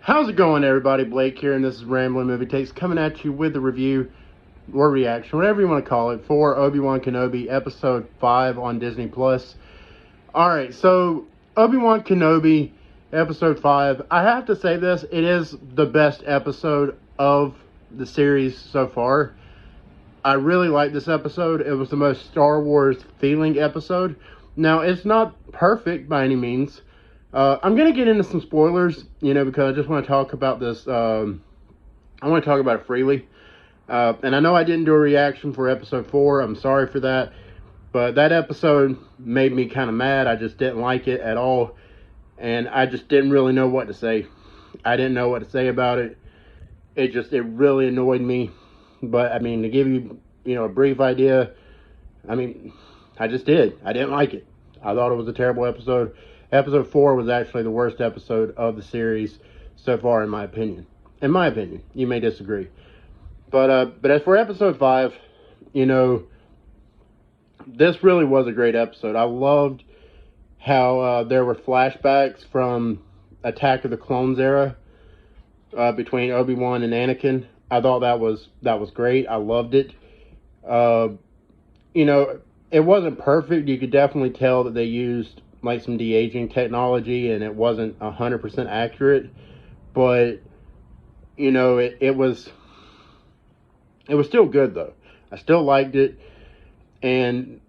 How's it going, everybody? Blake here, and this is Rambling Movie Takes, coming at you with a review or reaction, whatever you want to call it, for Obi-Wan Kenobi Episode 5 on Disney+. Alright, so Obi-Wan Kenobi Episode 5, I have to say this, it is the best episode of the series so far. I really like this episode. It was the most Star Wars feeling episode. Now, it's not perfect by any means. I'm going to get into some spoilers, because I just want to talk about this. I want to talk about it freely. And I know I didn't do a reaction for episode 4. I'm sorry for that. But that episode made me kind of mad. I just didn't like it at all. And I just didn't really know what to say. I didn't know what to say about it. It really annoyed me. But, I mean, to give you, a brief idea, I just did. I didn't like it. I thought it was a terrible episode. Episode 4 was actually the worst episode of the series so far, in my opinion. In my opinion. You may disagree. But as for episode 5, this really was a great episode. I loved how there were flashbacks from Attack of the Clones era between Obi-Wan and Anakin. I thought that was great. I loved it. It wasn't perfect. You could definitely tell that they used some de-aging technology, and it wasn't 100% accurate, but it was still good though. I still liked it, and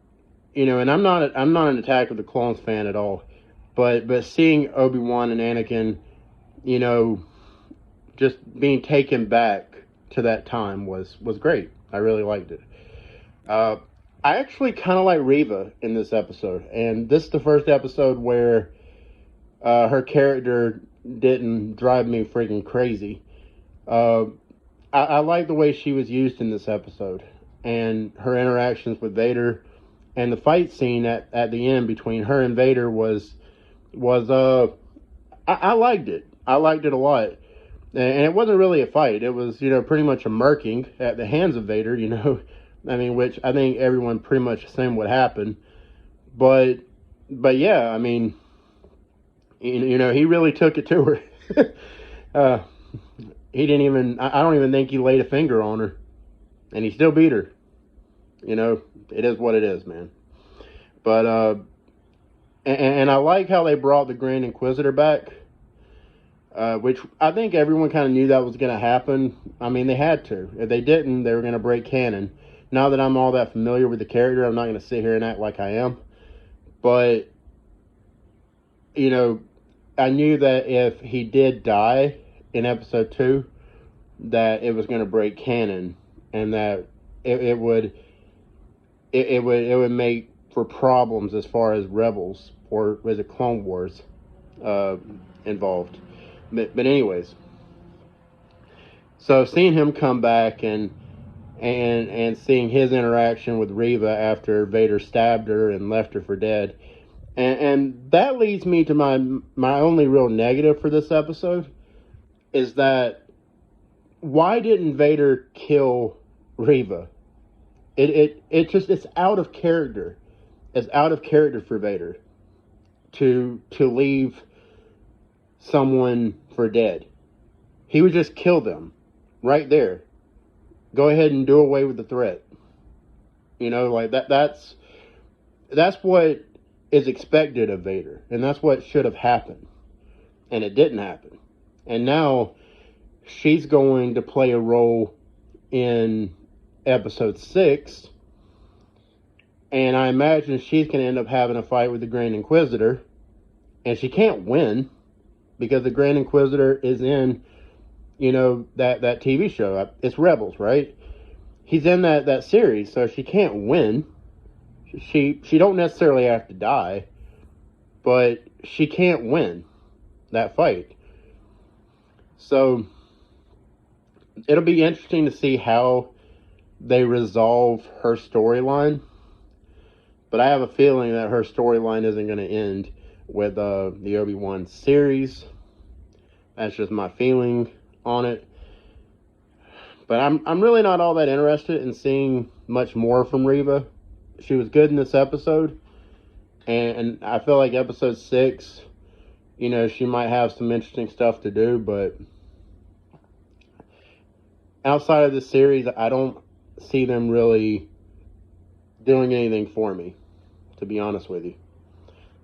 and I'm not an Attack of the Clones fan at all, but seeing Obi-Wan and Anakin, just being taken back to that time was great. I really liked it. I actually kind of like Reva in this episode, and this is the first episode where her character didn't drive me freaking crazy. I like the way she was used in this episode, and her interactions with Vader, and the fight scene at the end between her and Vader was I liked it. I liked it a lot, and it wasn't really a fight. It was pretty much a murking at the hands of Vader. Which I think everyone pretty much assumed would happen. But yeah, he really took it to her. He didn't even, I don't even think he laid a finger on her. And he still beat her. It is what it is, man. But, and I like how they brought the Grand Inquisitor back. Which I think everyone kind of knew that was going to happen. They had to. If they didn't, they were going to break canon. Now that I'm all that familiar with the character, I'm not going to sit here and act like I am. But, I knew that if he did die in episode 2, that it was going to break canon, and that it would make for problems as far as Rebels, or was it Clone Wars, involved. But anyways, so seeing him come back and seeing his interaction with Reva after Vader stabbed her and left her for dead. And that leads me to my only real negative for this episode, is that why didn't Vader kill Reva? It's out of character. It's out of character for Vader to leave someone for dead. He would just kill them right there. Go ahead and do away with the threat. That's what is expected of Vader. And that's what should have happened. And it didn't happen. And now she's going to play a role in episode 6. And I imagine she's going to end up having a fight with the Grand Inquisitor. And she can't win, because the Grand Inquisitor is in that TV show. It's Rebels, right? He's in that series, so she can't win. She don't necessarily have to die, but she can't win that fight. So it'll be interesting to see how they resolve her storyline. But I have a feeling that her storyline isn't going to end with the Obi-Wan series. That's just my feeling on it. But I'm really not all that interested in seeing much more from Reva. She was good in this episode, and I feel like episode 6 you know, she might have some interesting stuff to do, but outside of this series, I don't see them really doing anything for me, to be honest with you.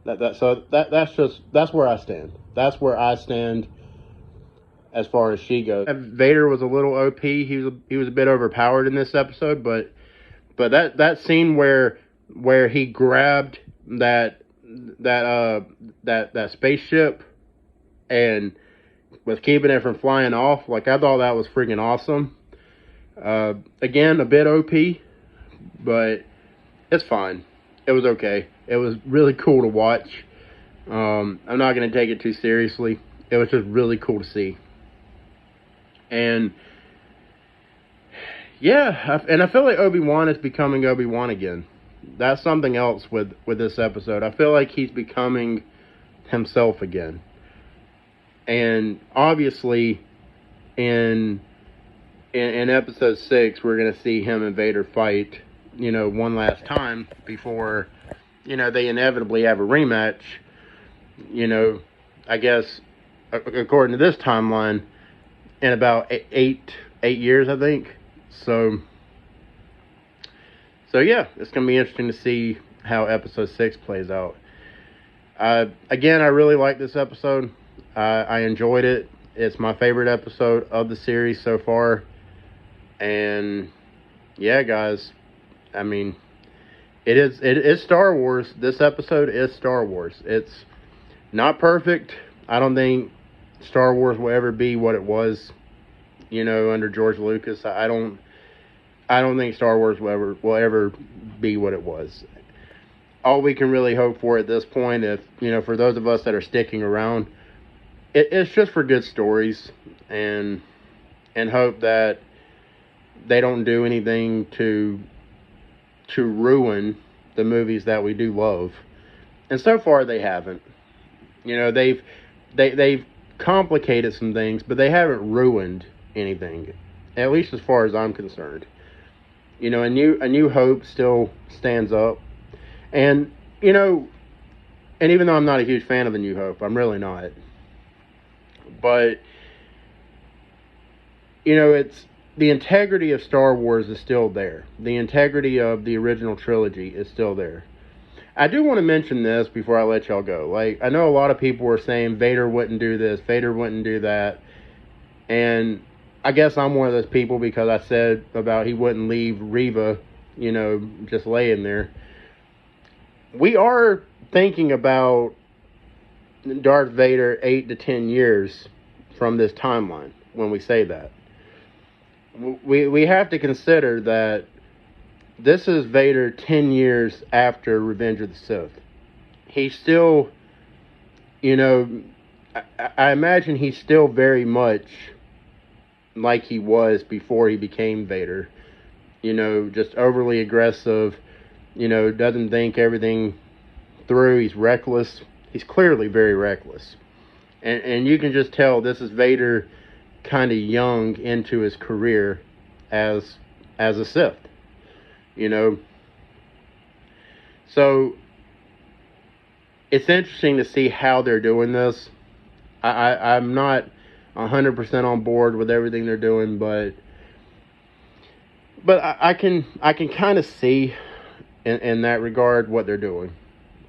That's where I stand. That's where I stand as far as she goes. Vader was a little OP. He was a bit overpowered in this episode, but that scene where he grabbed that spaceship and was keeping it from flying off, like, I thought that was freaking awesome. Again, a bit OP, but it's fine. It was okay. It was really cool to watch. I'm not going to take it too seriously. It was just really cool to see. And yeah, I feel like Obi-Wan is becoming Obi-Wan again. That's something else with this episode. I feel like he's becoming himself again. And obviously, in episode 6, we're going to see him and Vader fight, you know, one last time before, you know, they inevitably have a rematch. You know, I guess, according to this timeline, in about eight years, I think. So yeah, it's going to be interesting to see how episode 6 plays out. Again, I really like this episode. I enjoyed it. It's my favorite episode of the series so far. And yeah, guys, I mean, it is Star Wars. This episode is Star Wars. It's not perfect. I don't think Star Wars will ever be what it was, you know, under George Lucas. I don't think Star Wars will ever be what it was. All we can really hope for at this point, if, you know, for those of us that are sticking around, it's just for good stories, and hope that they don't do anything to ruin the movies that we do love. And so far they haven't. You know, they've complicated some things, but they haven't ruined anything, at least as far as I'm concerned. You know, a New Hope still stands up. And, you know, and even though I'm not a huge fan of A New Hope, I'm really not. But, you know, it's the integrity of Star Wars is still there. The integrity of the original trilogy is still there. I do want to mention this before I let y'all go. Like, I know a lot of people were saying Vader wouldn't do this, Vader wouldn't do that. And I guess I'm one of those people because I said about he wouldn't leave Reva, you know, just laying there. We are thinking about Darth Vader 8 to 10 years from this timeline when we say that. We have to consider that this is Vader 10 years after Revenge of the Sith. He's still, you know, I imagine he's still very much like he was before he became Vader. You know, just overly aggressive, you know, doesn't think everything through. He's reckless. He's clearly very reckless. And you can just tell this is Vader kind of young into his career as a Sith. You know, so it's interesting to see how they're doing this. I'm not 100% on board with everything they're doing, but I can kind of see in that regard what they're doing.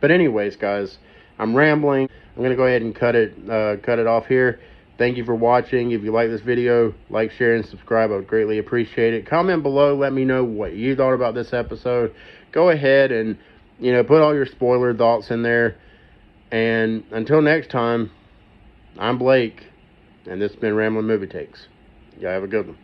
But anyways, guys, I'm rambling. I'm gonna go ahead and cut it off here. Thank you for watching. If you like this video, like, share, and subscribe. I would greatly appreciate it. Comment below. Let me know what you thought about this episode. Go ahead and, you know, put all your spoiler thoughts in there. And until next time, I'm Blake, and this has been Rambling Movie Takes. Y'all have a good one.